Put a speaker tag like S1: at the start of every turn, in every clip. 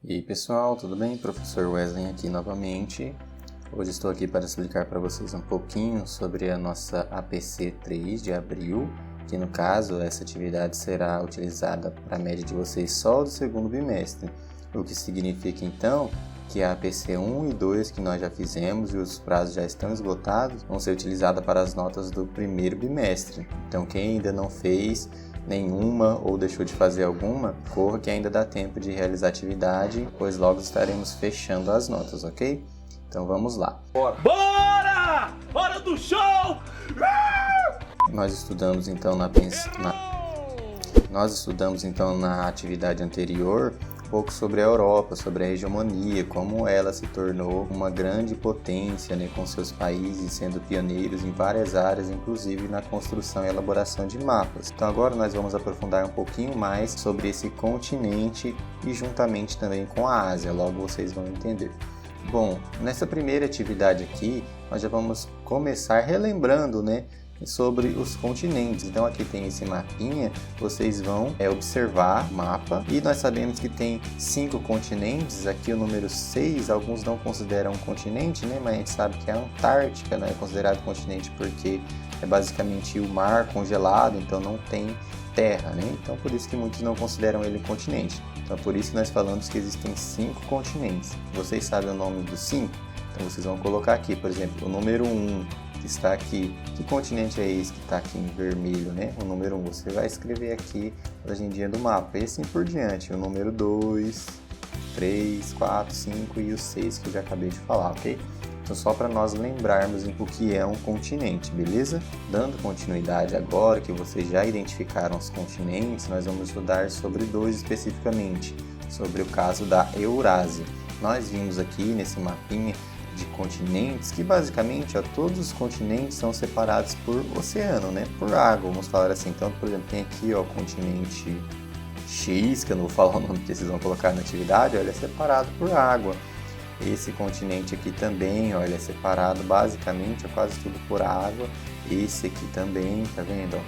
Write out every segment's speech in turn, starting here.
S1: E aí pessoal, tudo bem? Professor Wesley aqui novamente. Hoje estou aqui para explicar para vocês um pouquinho sobre a nossa APC 3 de abril, que no caso essa atividade será utilizada para a média de vocês só do segundo bimestre, o que significa então que a APC 1 e 2 que nós já fizemos e os prazos já estão esgotados vão ser utilizadas para as notas do primeiro bimestre. Então quem ainda não fez nenhuma ou deixou de fazer alguma, corra que ainda dá tempo de realizar a atividade, pois logo estaremos fechando as notas, ok? Então vamos lá.
S2: Bora! Hora do show!
S1: Nós estudamos então na atividade anterior um pouco sobre a Europa, sobre a hegemonia, como ela se tornou uma grande potência, com seus países sendo pioneiros em várias áreas, inclusive na construção e elaboração de mapas. Então agora nós vamos aprofundar um pouquinho mais sobre esse continente e juntamente também com a Ásia, logo vocês vão entender. Bom, nessa primeira atividade aqui, nós já vamos começar relembrando, sobre os continentes. Então aqui tem esse mapinha, vocês vão observar o mapa e nós sabemos que tem 5 continentes, aqui o número 6, alguns não consideram um continente, mas a gente sabe que a Antártica não é considerado continente porque é basicamente o mar congelado, então não tem terra, então por isso que muitos não consideram ele continente. Então por isso que nós falamos que existem 5 continentes. Vocês sabem o nome dos 5? Então vocês vão colocar aqui, por exemplo, o número 1 que está aqui. Que continente é esse que está aqui em vermelho, O número 1, você vai escrever aqui a legendinha do mapa. E assim por diante, o número 2, 3, 4, 5 e o 6 que eu já acabei de falar, ok? Então só para nós lembrarmos o que é um continente, beleza? Dando continuidade agora que vocês já identificaram os continentes, nós vamos estudar sobre 2 especificamente, sobre o caso da Eurásia. Nós vimos aqui nesse mapinha de continentes que basicamente todos os continentes são separados por oceano, por água, vamos falar assim. Então, por exemplo, tem aqui o continente X, que eu não vou falar o nome que vocês vão colocar na atividade, ele é separado por água. Esse continente aqui também, ele é separado basicamente quase tudo por água. Esse aqui também, tá vendo?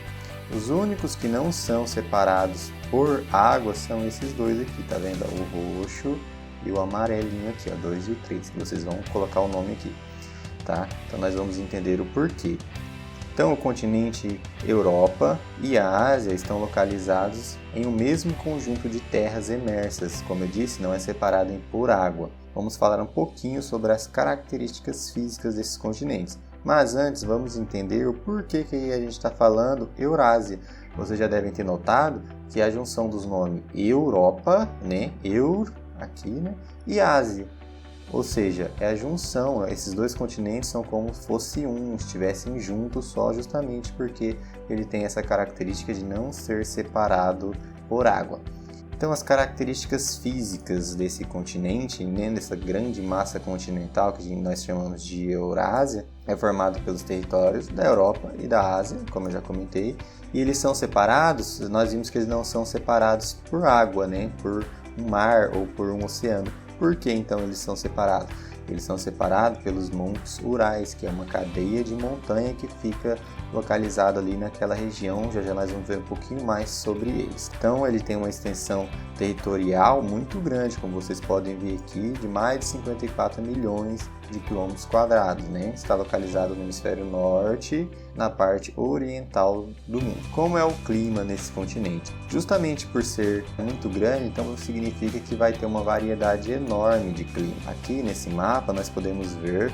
S1: Os únicos que não são separados por água são esses dois aqui, tá vendo? O roxo e o amarelinho aqui, 2 e o 3, que vocês vão colocar o nome aqui, tá? Então nós vamos entender o porquê. Então o continente Europa e a Ásia estão localizados em um mesmo conjunto de terras emersas, como eu disse, não é separado por água. Vamos falar um pouquinho sobre as características físicas desses continentes. Mas antes vamos entender o porquê que a gente está falando Eurásia. Vocês já devem ter notado que a junção dos nomes Europa, aqui, e Ásia. Ou seja, é a junção, esses 2 continentes são como se fosse estivessem juntos só justamente porque ele tem essa característica de não ser separado por água. Então as características físicas desse continente, dessa grande massa continental que nós chamamos de Eurásia, é formado pelos territórios da Europa e da Ásia, como eu já comentei, e eles são separados, nós vimos que eles não são separados por água, por um mar ou por um oceano. Por que então eles são separados? Eles são separados pelos Montes Urais, que é uma cadeia de montanha que fica localizada ali naquela região. Já nós vamos ver um pouquinho mais sobre eles. Então ele tem uma extensão territorial muito grande, como vocês podem ver aqui, de mais de 54 milhões de quilômetros quadrados, Está localizado no hemisfério norte, na parte oriental do mundo. Como é o clima nesse continente? Justamente por ser muito grande, então significa que vai ter uma variedade enorme de clima. Aqui nesse mapa nós podemos ver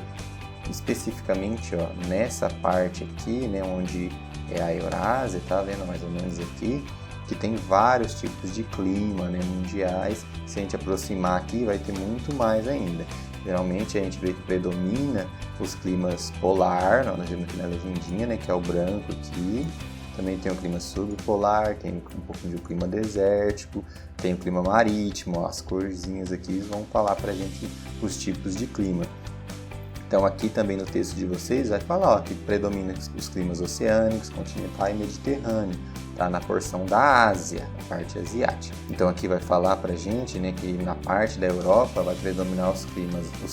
S1: especificamente nessa parte aqui, onde é a Eurásia, tá vendo mais ou menos aqui, que tem vários tipos de clima mundiais. Se a gente aproximar aqui vai ter muito mais ainda. Geralmente a gente vê que predomina os climas polar, nós vemos aqui na legendinha, que é o branco aqui. Também tem o clima subpolar, tem um pouquinho de clima desértico, tem o clima marítimo, as corzinhas aqui vão falar pra gente os tipos de clima. Então aqui também no texto de vocês vai falar que predomina os climas oceânicos, continental e mediterrâneo, tá? Na porção da Ásia, na parte asiática. Então aqui vai falar pra gente, que na parte da Europa vai predominar os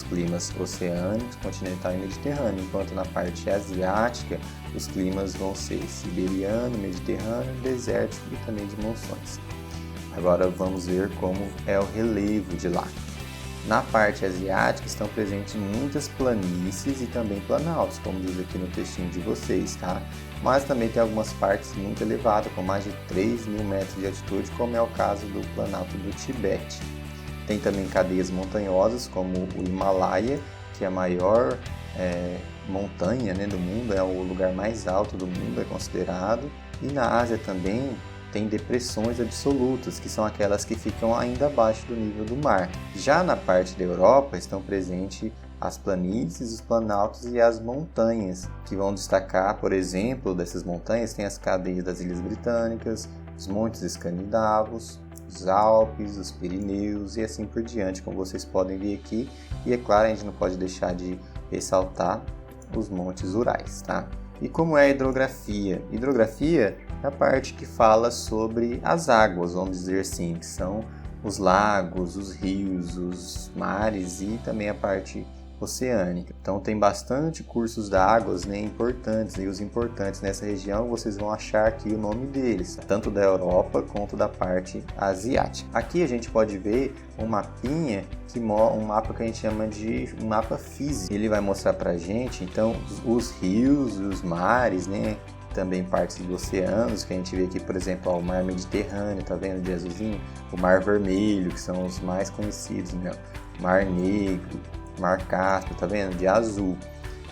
S1: climas oceânicos, continental e mediterrâneo, enquanto na parte asiática os climas vão ser siberiano, mediterrâneo, desértico e também de monções. Agora vamos ver como é o relevo de lá. Na parte asiática estão presentes muitas planícies e também planaltos, como diz aqui no textinho de vocês, tá? Mas também tem algumas partes muito elevadas, com mais de 3.000 metros de altitude, como é o caso do Planalto do Tibete. Tem também cadeias montanhosas, como o Himalaia, que é a maior montanha, né, do mundo, é o lugar mais alto do mundo, é considerado. E na Ásia também tem depressões absolutas, que são aquelas que ficam ainda abaixo do nível do mar. Já na parte da Europa estão presentes as planícies, os planaltos e as montanhas, que vão destacar, por exemplo, dessas montanhas tem as cadeias das Ilhas Britânicas, os Montes Escandinavos, os Alpes, os Pirineus e assim por diante, como vocês podem ver aqui. E é claro, a gente não pode deixar de ressaltar os Montes Urais, tá? E como é a hidrografia? Hidrografia é a parte que fala sobre as águas, vamos dizer assim, que são os lagos, os rios, os mares e também a parte oceânica. Então tem bastante cursos d'águas, né, importantes, e os importantes nessa região vocês vão achar aqui o nome deles, tanto da Europa quanto da parte asiática. Aqui a gente pode ver um mapinha, um mapa que a gente chama de um mapa físico. Ele vai mostrar pra gente então os rios, os mares, né, também partes dos oceanos, que a gente vê aqui, por exemplo, ó, o Mar Mediterrâneo, tá vendo de azulzinho? O Mar Vermelho, que são os mais conhecidos, né? Mar Negro, Mar Cáspio, tá vendo? De azul.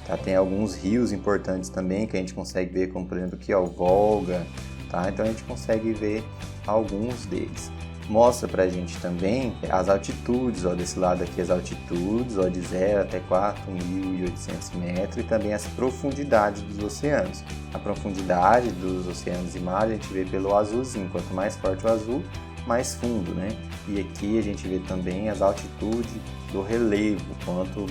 S1: Tá? Tem alguns rios importantes também que a gente consegue ver, como por exemplo aqui, ó, o Volga, tá? Então a gente consegue ver alguns deles. Mostra pra gente também as altitudes, ó, desse lado aqui as altitudes, ó, de 0 até 4.800 metros, e também as profundidades dos oceanos. A profundidade dos oceanos e mares a gente vê pelo azulzinho, quanto mais forte o azul, mais fundo, né? E aqui a gente vê também as altitudes do relevo, quanto,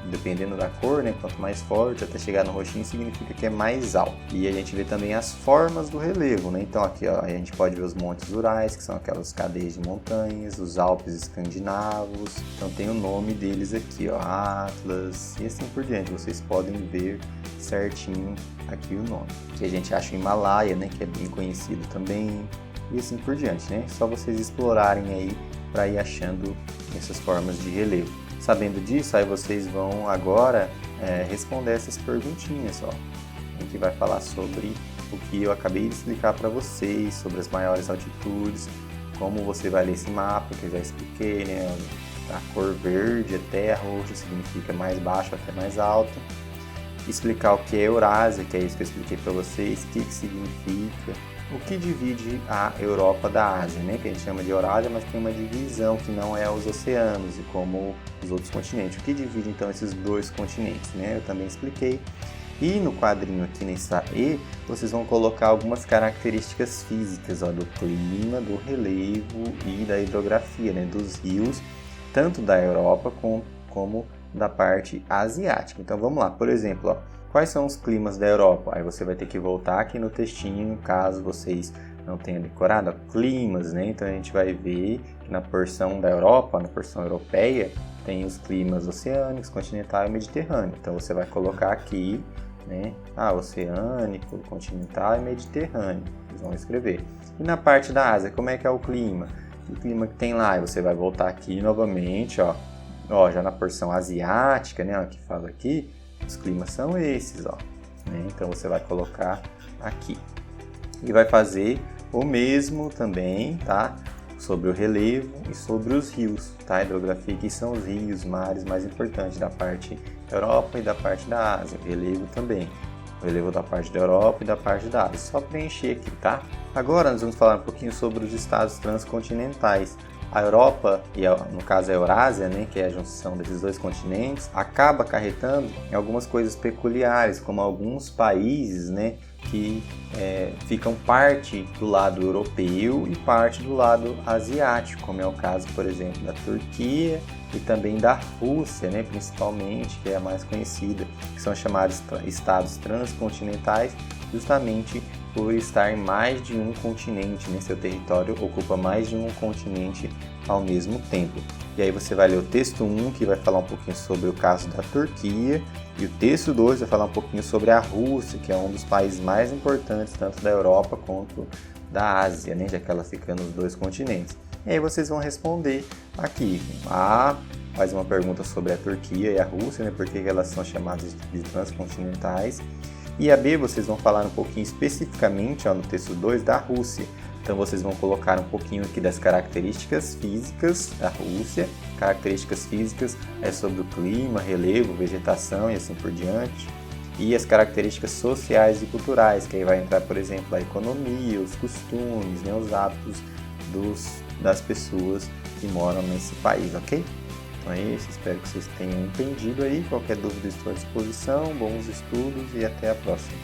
S1: dependendo da cor, né, quanto mais forte até chegar no roxinho significa que é mais alto. E a gente vê também as formas do relevo, né? Então aqui, ó, a gente pode ver os Montes Urais, que são aquelas cadeias de montanhas, os Alpes escandinavos, então tem o nome deles aqui, ó, Atlas e assim por diante. Vocês podem ver certinho aqui o nome. Que a gente acha o Himalaia, né, que é bem conhecido também, e assim por diante, né? Só vocês explorarem aí para ir achando essas formas de relevo. Sabendo disso, aí vocês vão agora responder essas perguntinhas, ó, em que vai falar sobre o que eu acabei de explicar para vocês, sobre as maiores altitudes, como você vai ler esse mapa, que eu já expliquei, né? A cor verde até a roxa significa mais baixo até mais alto. Explicar o que é Eurásia, que é isso que eu expliquei para vocês, o que significa, o que divide a Europa da Ásia, né? Que a gente chama de Eurásia, mas tem uma divisão que não é os oceanos e como os outros continentes. O que divide então esses dois continentes, né? Eu também expliquei. E no quadrinho aqui nessa E, vocês vão colocar algumas características físicas, ó, do clima, do relevo e da hidrografia, né? Dos rios, tanto da Europa como da parte asiática. Então vamos lá, por exemplo, ó, quais são os climas da Europa? Aí você vai ter que voltar aqui no textinho, caso vocês não tenham decorado, ó, climas, né? Então a gente vai ver que na porção da Europa, na porção europeia, tem os climas oceânicos, continental e mediterrâneo. Então você vai colocar aqui, né? Oceânico, continental e mediterrâneo. Vocês vão escrever. E na parte da Ásia, como é que é o clima? O clima que tem lá, e você vai voltar aqui novamente, ó, já na porção asiática, né, ó, que fala aqui, os climas são esses, ó, né? Então você vai colocar aqui e vai fazer o mesmo também, tá? Sobre o relevo e sobre os rios, tá? A hidrografia aqui são os rios, mares mais importantes da parte da Europa e da parte da Ásia. O relevo também, o relevo da parte da Europa e da parte da Ásia. Só preencher aqui, tá? Agora nós vamos falar um pouquinho sobre os estados transcontinentais. A Europa, e no caso a Eurásia, né, que é a junção desses dois continentes, acaba acarretando em algumas coisas peculiares, como alguns países, né, que ficam parte do lado europeu e parte do lado asiático, como é o caso, por exemplo, da Turquia e também da Rússia, né, principalmente, que é a mais conhecida, que são chamados estados transcontinentais, justamente por estar em mais de um continente, né? Seu território ocupa mais de um continente ao mesmo tempo. E aí você vai ler o texto 1, que vai falar um pouquinho sobre o caso da Turquia, e o texto 2 vai falar um pouquinho sobre a Rússia, que é um dos países mais importantes, tanto da Europa quanto da Ásia, né? Já que ela fica nos 2 continentes. E aí vocês vão responder aqui. A faz uma pergunta sobre a Turquia e a Rússia, né? Por que elas são chamadas de transcontinentais. E a B, vocês vão falar um pouquinho especificamente, no texto 2, da Rússia. Então vocês vão colocar um pouquinho aqui das características físicas da Rússia. Características físicas é sobre o clima, relevo, vegetação e assim por diante. E as características sociais e culturais, que aí vai entrar, por exemplo, a economia, os costumes, né, os hábitos das pessoas que moram nesse país, ok? Então é isso, espero que vocês tenham entendido aí. Qualquer dúvida estou à disposição, bons estudos e até a próxima.